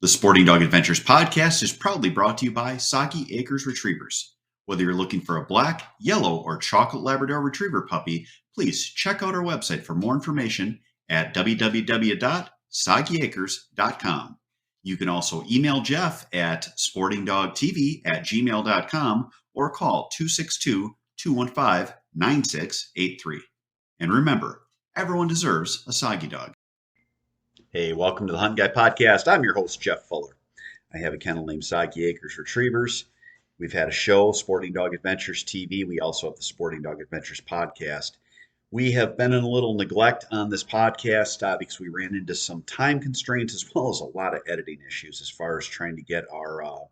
The Sporting Dog Adventures podcast is proudly brought to you by Saki Acres Retrievers. Whether you're looking for a black, yellow, or chocolate Labrador Retriever puppy, please check out our website for more information at www.sagiacres.com. You can also email Jeff at sportingdogtv@gmail.com or call 262-215-9683. And remember, everyone deserves a Sagi dog. Hey, welcome to the Hunt Guy Podcast. I'm your host, Jeff Fuller. I have a kennel named Saki Acres Retrievers. We've had a show, Sporting Dog Adventures TV. We also have the Sporting Dog Adventures podcast. We have been in a little neglect on this podcast because we ran into some time constraints as well as a lot of editing issues as far as trying to get our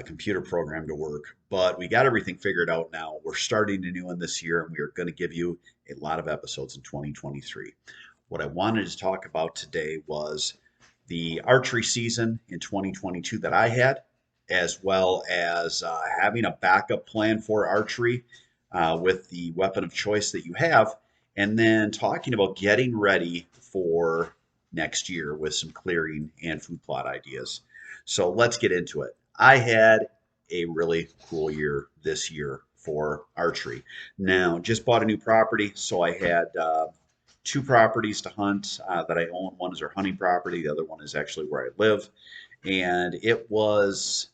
computer program to work. But we got everything figured out now. We're starting a new one this year, and we are going to give you a lot of episodes in 2023. What I wanted to talk about today was the archery season in 2022 that I had, as well as having a backup plan for archery with the weapon of choice that you have, and then talking about getting ready for next year with some clearing and food plot ideas. So let's get into it. I had a really cool year this year for archery. Now, just bought a new property, so I had two properties to hunt that I own. One is our hunting property. The other one is actually where I live. And it was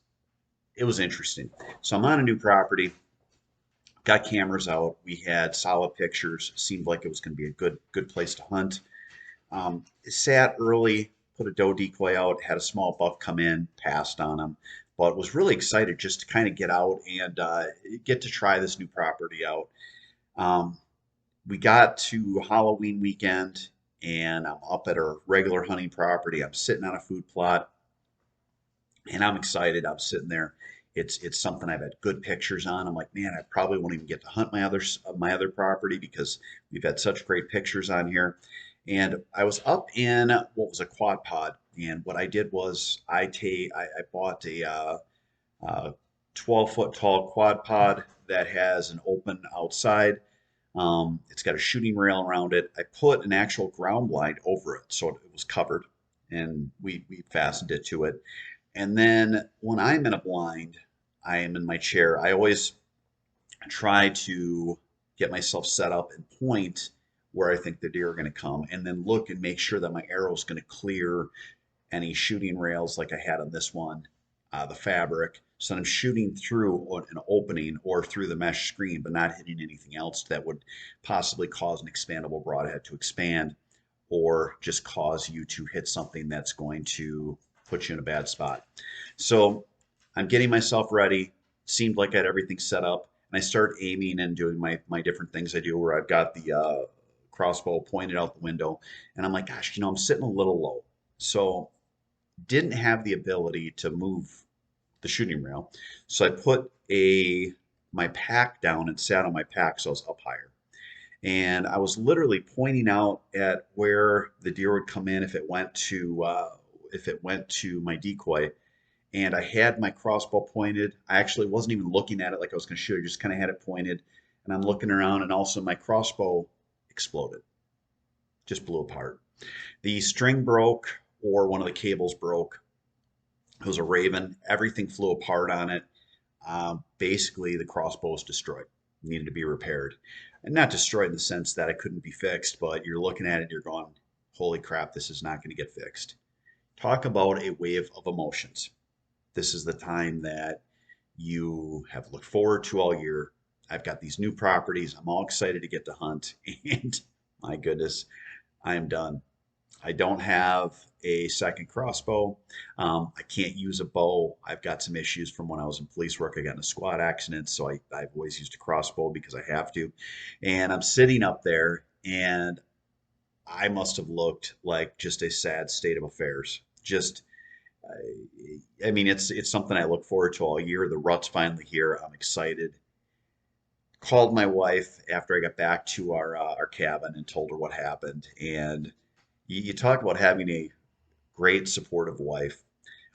interesting. So I'm on a new property, got cameras out. We had solid pictures. Seemed like it was going to be a good place to hunt. Sat early, put a doe decoy out, had a small buck come in, passed on him, but was really excited just to kind of get out and get to try this new property out. We got to Halloween weekend, and I'm up at our regular hunting property. I'm sitting on a food plot, and I'm excited. I'm sitting there. It's something I've had good pictures on. I'm like, man, I probably won't even get to hunt my other property because we've had such great pictures on here. And I was up in what was a quad pod, and what I did was I bought a 12-foot tall quad pod that has an open outside. It's got a shooting rail around it. I put an actual ground blind over it so it was covered, and we fastened it to it. And then when I'm in a blind, I am in my chair. I always try to get myself set up and point where I think the deer are going to come, and then look and make sure that my arrow is going to clear any shooting rails like I had on this one, the fabric. So I'm shooting through an opening or through the mesh screen, but not hitting anything else that would possibly cause an expandable broadhead to expand or just cause you to hit something that's going to put you in a bad spot. So I'm getting myself ready. Seemed like I had everything set up, and I start aiming and doing my different things I do where I've got the crossbow pointed out the window, and I'm like, gosh, I'm sitting a little low. So didn't have the ability to move the shooting rail. So I put my pack down and sat on my pack so I was up higher. And I was literally pointing out at where the deer would come in if it went to my decoy. And I had my crossbow pointed. I actually wasn't even looking at it like I was going to shoot. I just kind of had it pointed. And I'm looking around, and also my crossbow exploded. Just blew apart. The string broke, or one of the cables broke. It was a Raven. Everything flew apart on it. Basically, the crossbow was destroyed. It needed to be repaired. And not destroyed in the sense that it couldn't be fixed, but you're looking at it, you're going, holy crap, this is not going to get fixed. Talk about a wave of emotions. This is the time that you have looked forward to all year. I've got these new properties. I'm all excited to get to hunt. And my goodness, I am done. I don't have a second crossbow. I can't use a bow. I've got some issues from when I was in police work. I got in a squad accident, so I've always used a crossbow because I have to. And I'm sitting up there, and I must have looked like just a sad state of affairs. Just, I mean, it's something I look forward to all year. The rut's finally here. I'm excited. Called my wife after I got back to our cabin and told her what happened. And you talk about having a great supportive wife.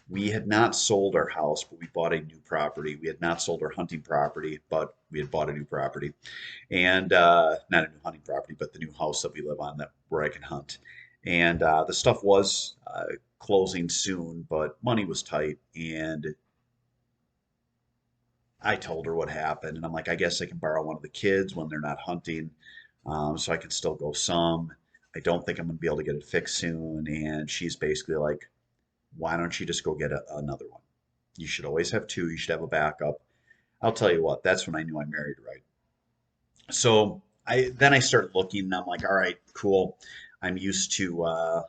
We had not sold our house, but we bought a new property. We had not sold our hunting property, but we had bought a new property. And not a new hunting property, but the new house that we live on where I can hunt. And the stuff was closing soon, but money was tight. And I told her what happened. And I'm like, I guess I can borrow one of the kids when they're not hunting, so I can still go some. I don't think I'm going to be able to get it fixed soon. And she's basically like, why don't you just go get another one? You should always have two. You should have a backup. I'll tell you what, that's when I knew I married right. So I started looking and I'm like, all right, cool. I'm used to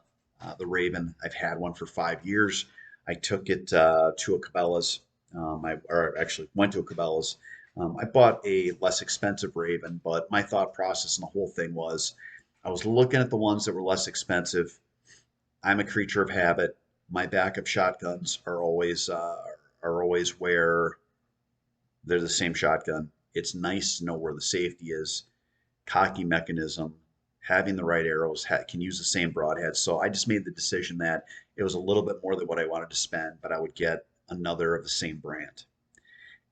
the Raven. I've had one for 5 years. I took it to a Cabela's. Or actually went to a Cabela's. I bought a less expensive Raven, but my thought process and the whole thing was I was looking at the ones that were less expensive. I'm a creature of habit. My backup shotguns are always where they're the same shotgun. It's nice to know where the safety is, cocky mechanism, having the right arrows, can use the same broadhead. So I just made the decision that it was a little bit more than what I wanted to spend, but I would get another of the same brand.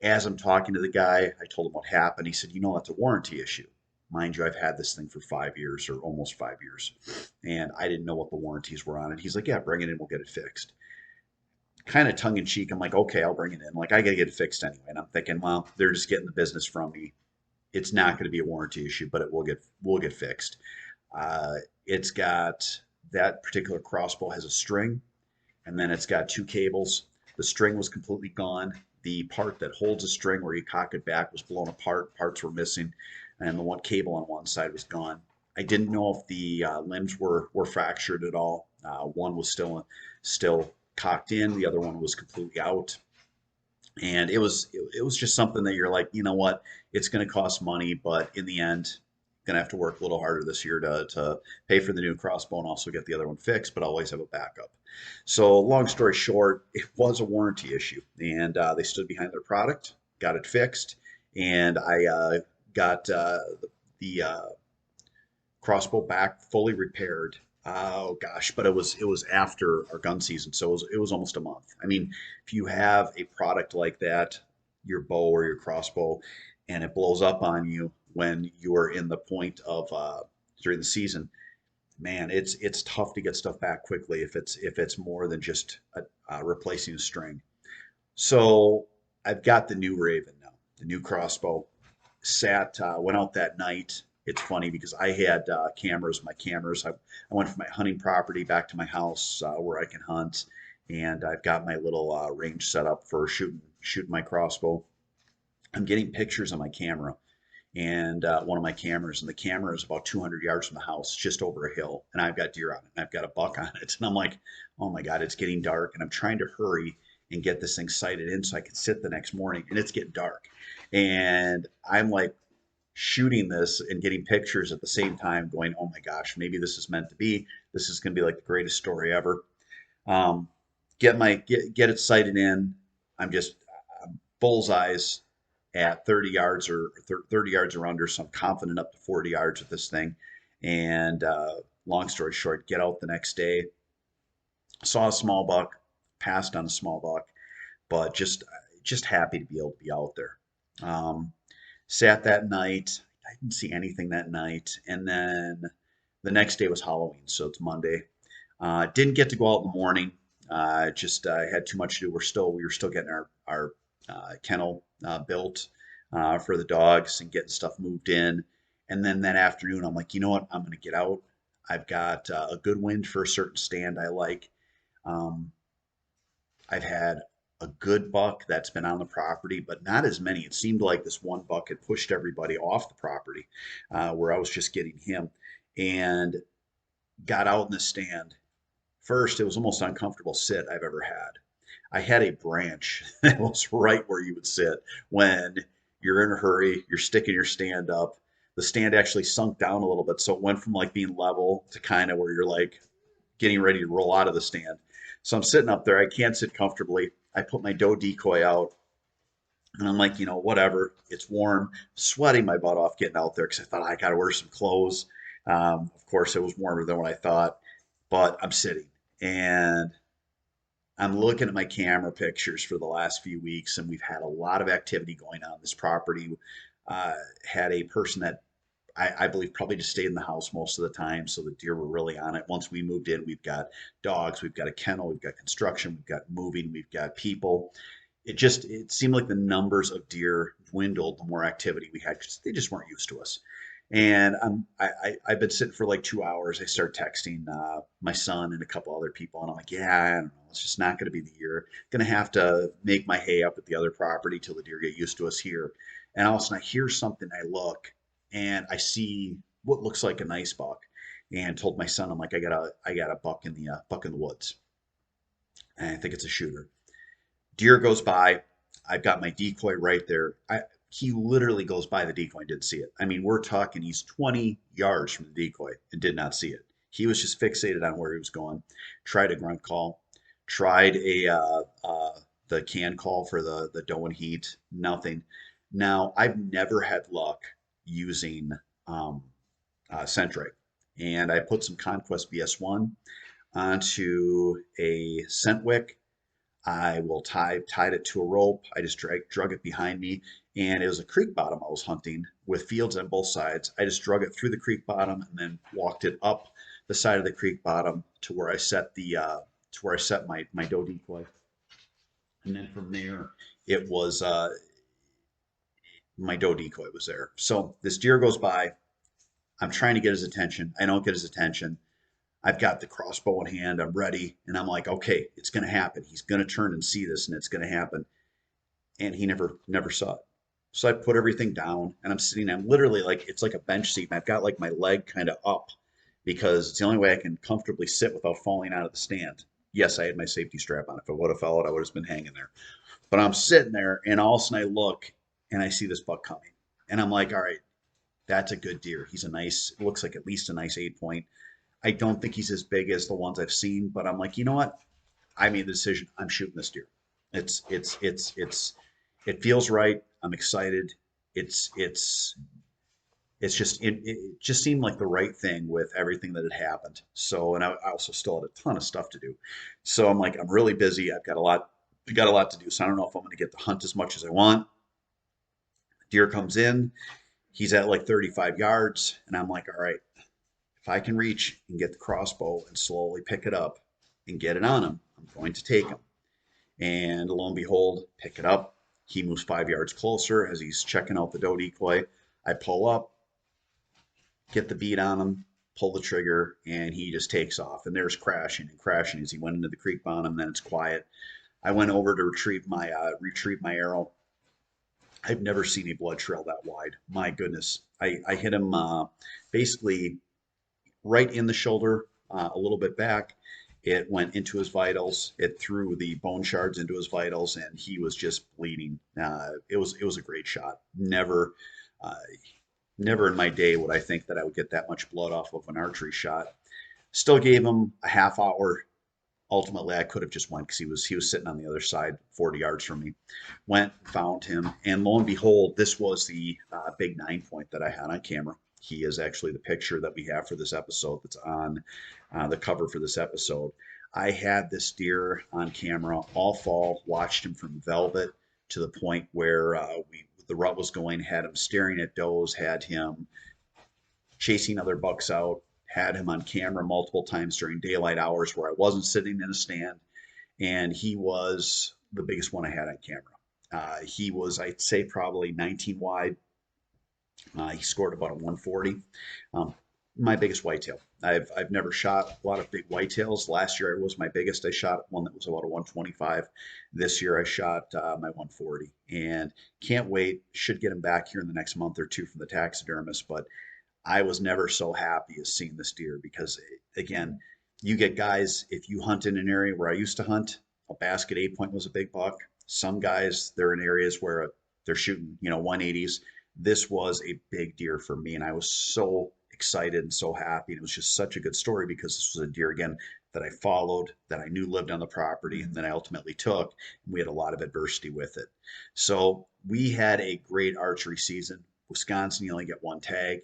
As I'm talking to the guy, I told him what happened. He said, you know, that's a warranty issue. Mind you, I've had this thing for 5 years or almost 5 years, and I didn't know what the warranties were on it. He's like, yeah, bring it in, we'll get it fixed. Kind of tongue in cheek, I'm like, okay, I'll bring it in. Like, I got to get it fixed anyway. And I'm thinking, well, they're just getting the business from me. It's not going to be a warranty issue, but it will get fixed. Uh, it's got that particular crossbow has a string, and then it's got two cables. The string was completely gone. The part that holds the string where you cock it back was blown apart. Parts were missing, and the one cable on one side was gone. I didn't know if the limbs were fractured at all. One was still cocked in. The other one was completely out. And it was just something that you're like, you know what, it's going to cost money, but in the end, going to have to work a little harder this year to pay for the new crossbow and also get the other one fixed, but always have a backup. So long story short, it was a warranty issue, and they stood behind their product, got it fixed, and I got the crossbow back fully repaired. Oh gosh, but it was after our gun season, so it was almost a month. I mean, if you have a product like that, your bow or your crossbow, and it blows up on you when you are in the point of during the season, man, it's tough to get stuff back quickly if it's more than just replacing a string. So I've got the new Raven now, the new crossbow. Went out that night. It's funny because I had cameras, my cameras. I went from my hunting property back to my house where I can hunt, and I've got my little range set up for shooting my crossbow. I'm getting pictures on my camera, and one of my cameras, and the camera is about 200 yards from the house, just over a hill, and I've got deer on it, and I've got a buck on it, and I'm like, oh my God, it's getting dark, and I'm trying to hurry and get this thing sighted in so I can sit the next morning, and it's getting dark, and I'm like shooting this and getting pictures at the same time, going, oh my gosh, maybe this is meant to be. This is going to be like the greatest story ever. Um, get it sighted in. I'm just bullseyes at 30 yards or 30 yards or under, so I'm confident up to 40 yards with this thing. And long story short, get out the next day, saw a small buck, passed on a small buck, but just happy to be able to be out there. Um, Sat that night. I didn't see anything that night, and then the next day was Halloween, so it's Monday. Didn't get to go out in the morning. Just had too much to do. We were still getting our kennel built for the dogs and getting stuff moved in. And then that afternoon, I'm like, you know what? I'm going to get out. I've got a good wind for a certain stand I like. Um, I've had a good buck that's been on the property, but not as many. It seemed like this one buck had pushed everybody off the property, where I was just getting him, and got out in the stand. First, it was the most uncomfortable sit I've ever had. I had a branch that was right where you would sit when you're in a hurry, you're sticking your stand up. The stand actually sunk down a little bit, so it went from like being level to kind of where you're like getting ready to roll out of the stand. So I'm sitting up there. I can't sit comfortably. I put my doe decoy out, and I'm like, whatever. It's warm, sweating my butt off getting out there because I thought I got to wear some clothes. Of course, it was warmer than what I thought, but I'm sitting and I'm looking at my camera pictures for the last few weeks, and we've had a lot of activity going on this property. Had a person that I believe probably just stayed in the house most of the time. So the deer were really on it. Once we moved in, we've got dogs, we've got a kennel, we've got construction, we've got moving, we've got people. It seemed like the numbers of deer dwindled the more activity we had because they just weren't used to us. And I've been sitting for like 2 hours. I start texting my son and a couple other people, and I'm like, yeah, I don't know. It's just not going to be the year. Going to have to make my hay up at the other property till the deer get used to us here. And all of a sudden, I hear something. I look, and I see what looks like a nice buck. And told my son, I'm like, I got a buck in the woods, and I think it's a shooter. Deer goes by. I've got my decoy right there. He literally goes by the decoy and didn't see it. I mean, we're talking he's 20 yards from the decoy and did not see it. He was just fixated on where he was going. Tried a grunt call, tried the can call for the doe and heat, nothing. Now, I've never had luck using um, Centric, and I put some Conquest BS1 onto a scent wick. I will tied it to a rope. I just drug it behind me, and it was a creek bottom I was hunting with fields on both sides. I just drug it through the creek bottom and then walked it up the side of the creek bottom to where I set my doe decoy, and then from there it was my doe decoy was there. So this deer goes by. I'm trying to get his attention. I don't get his attention. I've got the crossbow in hand. I'm ready. And I'm like, okay, it's going to happen. He's going to turn and see this and it's going to happen. And he never saw it. So I put everything down and I'm sitting. I'm literally like, it's like a bench seat. And I've got like my leg kind of up because it's the only way I can comfortably sit without falling out of the stand. Yes, I had my safety strap on. If I would have followed, I would have been hanging there. But I'm sitting there and all of a sudden I look and I see this buck coming. And I'm like, all right, that's a good deer. He's a nice, looks like at least a nice 8 point. I don't think he's as big as the ones I've seen, but I'm like, you know what? I made the decision. I'm shooting this deer. It feels right. I'm excited. It's it's it just seemed like the right thing with everything that had happened. So, and I also still had a ton of stuff to do. So I'm like, I'm really busy. Got a lot to do. So I don't know if I'm going to get to hunt as much as I want. Deer comes in. He's at like 35 yards, and I'm like, all right, if I can reach and get the crossbow and slowly pick it up and get it on him, I'm going to take him. And lo and behold, pick it up. He moves 5 yards closer as he's checking out the doe decoy. I pull up, get the bead on him, pull the trigger, and he just takes off. And there's crashing and crashing as he went into the creek bottom. Then it's quiet. I went over to retrieve my arrow. I've never seen a blood trail that wide. My goodness, I hit him basically right in the shoulder, a little bit back. It went into his vitals. It threw the bone shards into his vitals, and he was just bleeding. It was a great shot. Uh, Never in my day would I think that I would get that much blood off of an archery shot. Still gave him a half hour. Ultimately, I could have just went because he was sitting on the other side, 40 yards from me. Went, found him, and lo and behold, this was the big 9 point that I had on camera. He is actually the picture that we have for this episode that's on the cover for this episode. I had this deer on camera all fall, watched him from velvet to the point where the rut was going, had him staring at does, had him chasing other bucks out, had him on camera multiple times during daylight hours where I wasn't sitting in a stand, and he was the biggest one I had on camera. He was, I'd say, probably 19 wide. He scored about a 140. Um, my biggest whitetail. I've never shot a lot of big whitetails. Last year was my biggest. I shot one that was about a 125. This year I shot my 140, and can't wait. Should get him back here in the next month or two from the taxidermist, but I was never so happy as seeing this deer because, again, you get guys, if you hunt in an area where I used to hunt, a basket 8 point was a big buck. Some guys, they're in areas where they're shooting, 180s. This was a big deer for me, and I was so excited and so happy. And it was just such a good story because this was a deer, again, that I followed, that I knew lived on the property, and that I ultimately took. And we had a lot of adversity with it. So we had a great archery season. Wisconsin, you only get one tag.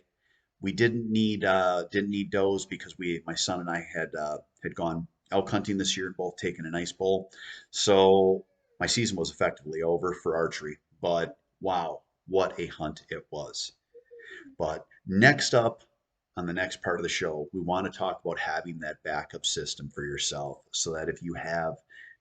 We didn't need does because my son and I had gone elk hunting this year, both taken a nice bull. So my season was effectively over for archery. But wow, what a hunt it was! But Next up, on the next part of the show, we want to talk about having that backup system for yourself so that if you have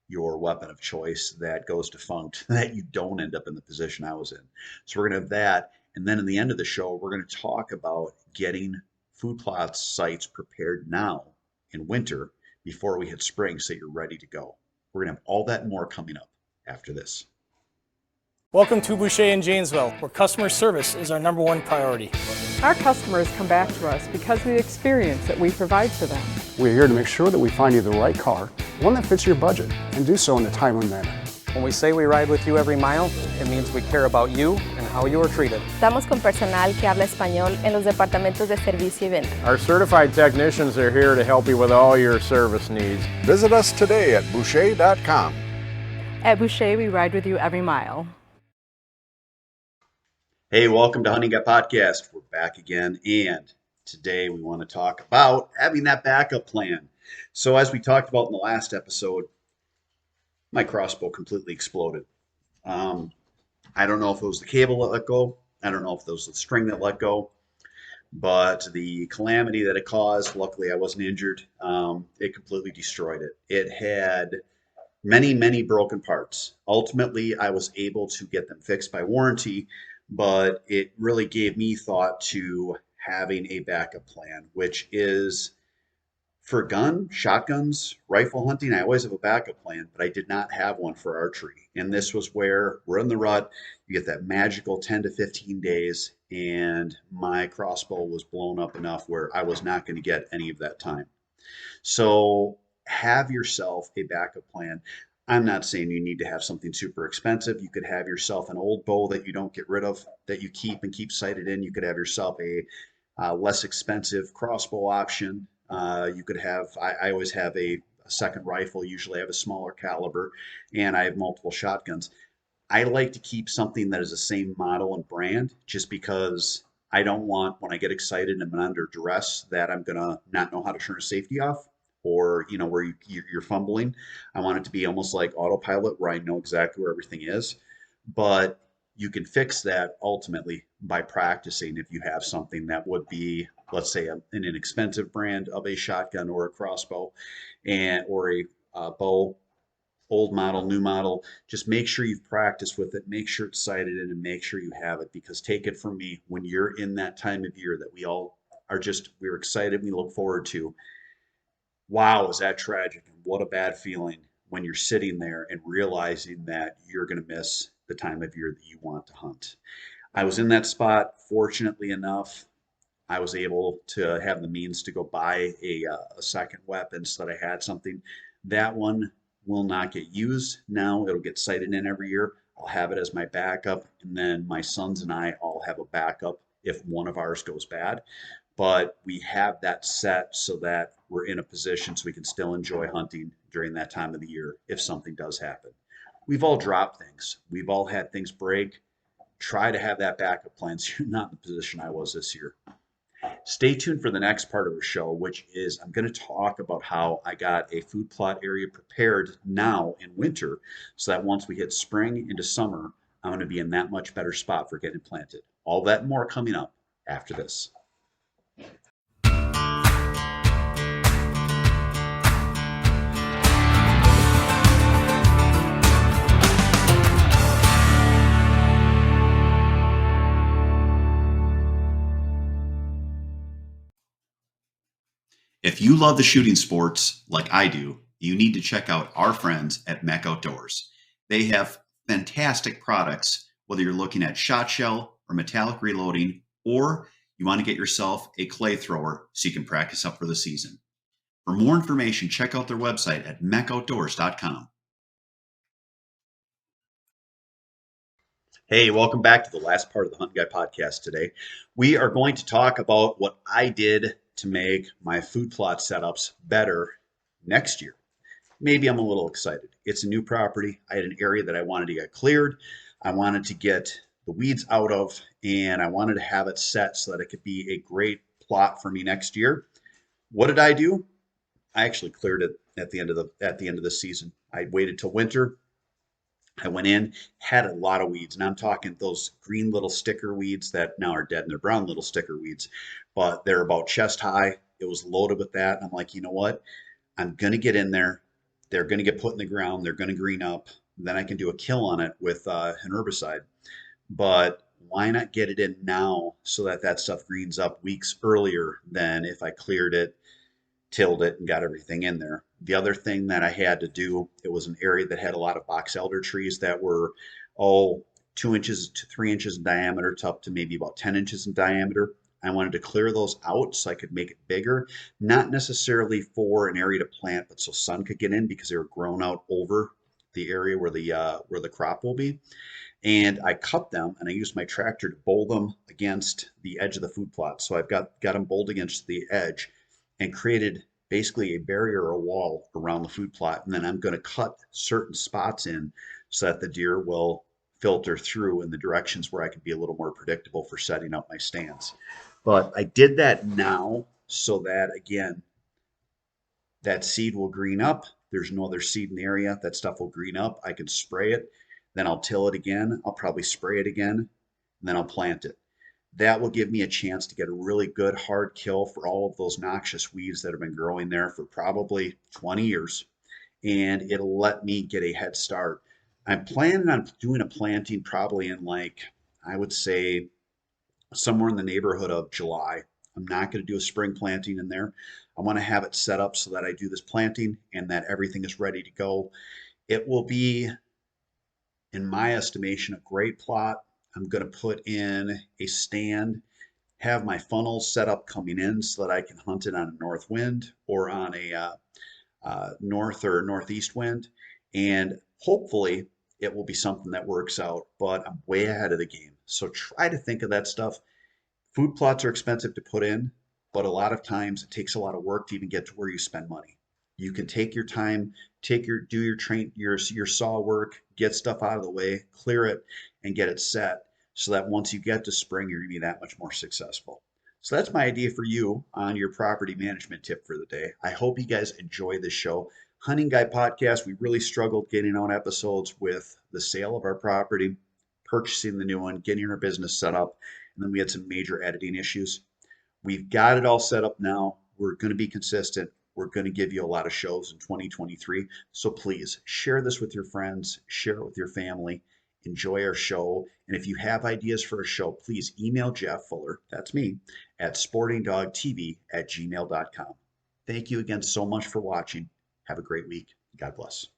your weapon of choice that goes defunct, that you don't end up in the position I was in. So we're going to have that. And then in the end of the show, we're going to talk about getting food plot sites prepared now in winter before we hit spring so you're ready to go. We're going to have all that and more coming up after this. Welcome to Boucher in Janesville, where customer service is our #1 priority. Our customers come back to us because of the experience that we provide for them. We're here to make sure that we find you the right car, one that fits your budget, and do so in a timely manner. When we say we ride with you every mile, it means we care about you and how you are treated. Estamos con personal que habla español en los departamentos de servicio y venta. Our certified technicians are here to help you with all your service needs. Visit us today at boucher.com. At Boucher, we ride with you every mile. Hey, welcome to Hunting Guy Podcast. We're back again, and today we want to talk about having that backup plan. So as we talked about in the last episode, my crossbow completely exploded. I don't know if it was the cable that let go. I don't know if it was the string that let go. But the calamity that it caused, luckily I wasn't injured. It completely destroyed it. It had many, many broken parts. Ultimately, I was able to get them fixed by warranty, but it really gave me thought to having a backup plan, which is for shotguns, rifle hunting. I always have a backup plan, but I did not have one for archery. And this was where we're in the rut. You get that magical 10 to 15 days, and my crossbow was blown up enough where I was not going to get any of that time. So have yourself a backup plan. I'm not saying you need to have something super expensive. You could have yourself an old bow that you don't get rid of, that you keep and keep sighted in. You could have yourself a less expensive crossbow option. You could have, I always have a second rifle. Usually I have a smaller caliber, and I have multiple shotguns. I like to keep something that is the same model and brand just because I don't want, when I get excited and I'm under duress, that I'm going to not know how to turn a safety off. Or, where you're fumbling. I want it to be almost like autopilot where I know exactly where everything is. But you can fix that ultimately by practicing if you have something that would be, let's say, an inexpensive brand of a shotgun or a crossbow or a bow, old model, new model. Just make sure you've practiced with it, make sure it's sighted in, and make sure you have it. Because take it from me, when you're in that time of year that we all are we're excited, we look forward to, wow, is that tragic? And what a bad feeling when you're sitting there and realizing that you're going to miss the time of year that you want to hunt. I was in that spot. Fortunately enough, I was able to have the means to go buy a second weapon so that I had something. That one will not get used now. It'll get sighted in every year. I'll have it as my backup, and then my sons and I all have a backup if one of ours goes bad. But we have that set so that we're in a position so we can still enjoy hunting during that time of the year if something does happen. We've all dropped things. We've all had things break. Try to have that backup plan so you're not in the position I was this year. Stay tuned for the next part of the show, which is I'm going to talk about how I got a food plot area prepared now in winter so that once we hit spring into summer, I'm going to be in that much better spot for getting planted. All that and more coming up after this. If you love the shooting sports like I do, you need to check out our friends at Mech Outdoors. They have fantastic products, whether you're looking at shot shell or metallic reloading, or you want to get yourself a clay thrower so you can practice up for the season. For more information, check out their website at mechoutdoors.com. Hey, welcome back to the last part of the Hunt Guy podcast today. We are going to talk about what I did to make my food plot setups better next year. Maybe I'm a little excited. It's a new property. I had an area that I wanted to get cleared. I wanted to get the weeds out of, and I wanted to have it set so that it could be a great plot for me next year. What did I do? I actually cleared it at the end of the season. I waited till winter, I went in, had a lot of weeds, and I'm talking those green little sticker weeds that now are dead, and they're brown little sticker weeds, but they're about chest high. It was loaded with that. And I'm like, you know what? I'm going to get in there. They're going to get put in the ground. They're going to green up. Then I can do a kill on it with an herbicide. But why not get it in now so that that stuff greens up weeks earlier than if I cleared it, tilled it, and got everything in there. The other thing that I had to do, it was an area that had a lot of box elder trees that were, oh, 2 inches to 3 inches in diameter to up to maybe about 10 inches in diameter. I wanted to clear those out so I could make it bigger, not necessarily for an area to plant, but so sun could get in because they were grown out over the area where the crop will be. And I cut them and I used my tractor to bowl them against the edge of the food plot. So I've got them bowled against the edge and created basically a barrier or a wall around the food plot. And then I'm going to cut certain spots in so that the deer will filter through in the directions where I can be a little more predictable for setting up my stands. But I did that now so that, again, that seed will green up. There's no other seed in the area. That stuff will green up. I can spray it. Then I'll till it again. I'll probably spray it again. And then I'll plant it. That will give me a chance to get a really good hard kill for all of those noxious weeds that have been growing there for probably 20 years. And it'll let me get a head start. I'm planning on doing a planting probably in, like, I would say somewhere in the neighborhood of July. I'm not going to do a spring planting in there. I want to have it set up so that I do this planting and that everything is ready to go. It will be, in my estimation, a great plot. I'm going to put in a stand, have my funnels set up coming in so that I can hunt it on a north wind or on a north or northeast wind. And hopefully it will be something that works out, but I'm way ahead of the game. So try to think of that stuff. Food plots are expensive to put in, but a lot of times it takes a lot of work to even get to where you spend money. You can take your time, do your saw work, get stuff out of the way, clear it, and get it set so that once you get to spring, you're gonna be that much more successful. So that's my idea for you on your property management tip for the day. I hope you guys enjoy this show. Hunting Guy Podcast, we really struggled getting on episodes with the sale of our property, purchasing the new one, getting our business set up, and then we had some major editing issues. We've got it all set up now. We're going to be consistent. We're going to give you a lot of shows in 2023. So please share this with your friends, share it with your family, enjoy our show. And if you have ideas for a show, please email Jeff Fuller, that's me, at sportingdogtv@gmail.com. Thank you again so much for watching. Have a great week. God bless.